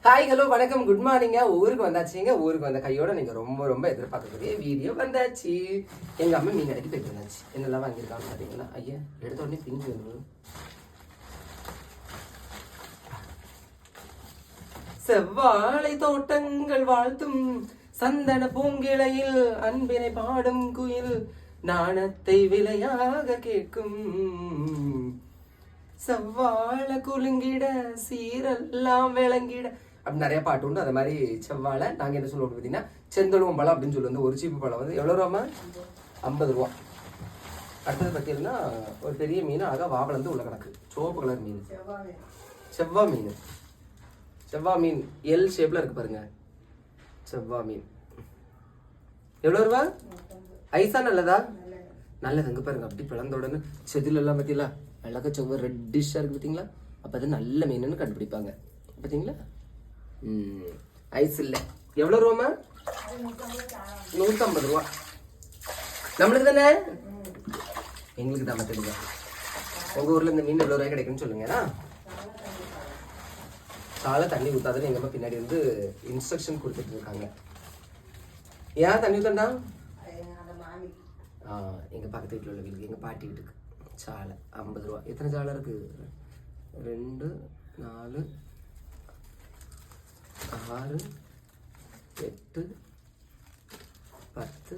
Hi hello வணக்கம் good மார்னிங்க. ஊருக்கு வந்தாச்சுங்க. ஊருக்கு வந்த கையோட நீங்கள் ரொம்ப ரொம்ப எதிர்பார்க்கக்கூடிய வீடியோ வந்தாச்சு. எங்கள் அம்மா மீன் அடிக்கி போயிட்டு வந்தாச்சு. என்னெல்லாம் வாங்கியிருக்காங்க பார்த்தீங்கன்னா, ஐயா எடுத்த உடனே பிஞ்சு வந்து செவ்வாழை தோட்டங்கள் வாழ்த்தும் சந்தன பூங்கிளையில் அன்பினை பாடும் குயில் நாணத்தை விலையாக கேட்கும் செவ்வாழ குலுங்கிட சீரெல்லாம் விளங்கிட அப்படி நிறைய பாட்டு உண்டு. அது மாதிரி செவ்வாழை நாங்கள் என்ன சொல்லுவோம் பார்த்தீங்கன்னா செந்தழுவம் பழம் அப்படின்னு சொல்லுவோம். ஒரு சீப்பு பழம் வந்து எவ்வளோ ரூபாமா? 50 ரூபா. அடுத்தது பார்த்தீங்கன்னா ஒரு பெரிய மீன் அழகாக வாவலந்து உள்ள கிடக்கு. சிவப்பு கலர் மீன், செவ்வா மீன். செவ்வா மீன் எல் ஷேப்பில் இருக்கு பாருங்க. செவ்வா மீன் எவ்வளோ ரூபா? ஐசா நல்லதா? நல்லது. அங்கே பாருங்க அப்படி பிளந்த உடனே செதில் எல்லாம் பார்த்தீங்களா அழகா செவ்வா ரெட்டிஷாக இருக்கு பார்த்தீங்களா? அப்போ அது நல்ல மீனுன்னு கண்டுபிடிப்பாங்க பார்த்தீங்களா? ஐஸ் இல்லை. எவ்வளோ ரூபாமா? 150 ரூபா. நம்மளுக்கு தானே? எங்களுக்கு தான் தெரியுங்க. உங்கள் ஊரில் இந்த மீன் எவ்வளோ ரூபாய் கிடைக்குன்னு சொல்லுங்கண்ணா. காலை தண்ணி ஊற்றாதுன்னு எங்கள் அம்மா பின்னாடி வந்து இன்ஸ்ட்ரக்ஷன் கொடுத்துட்டு இருக்காங்க. ஏன் தண்ணி ஊற்றண்டா? எங்கள் பக்கத்து வீட்டில் உள்ள வீட்டுக்கு, எங்கள் பாட்டி வீட்டுக்கு சாலை 50 ரூபா. எத்தனை சாலை இருக்குது? 2 4 6 8 10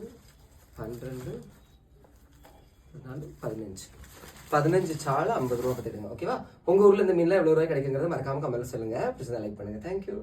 12 15 சாலை 50 ரூபா பார்த்துக்கோங்க. ஓகேவா? உங்கள் ஊரில் இந்த மீன்லாம் எவ்வளோ ரூபாய் கிடைக்குங்கிறத மறக்காமல் கமெண்ட்ல சொல்லுங்கள். பிடிச்சதை லைக் பண்ணுங்கள். தேங்க்யூ.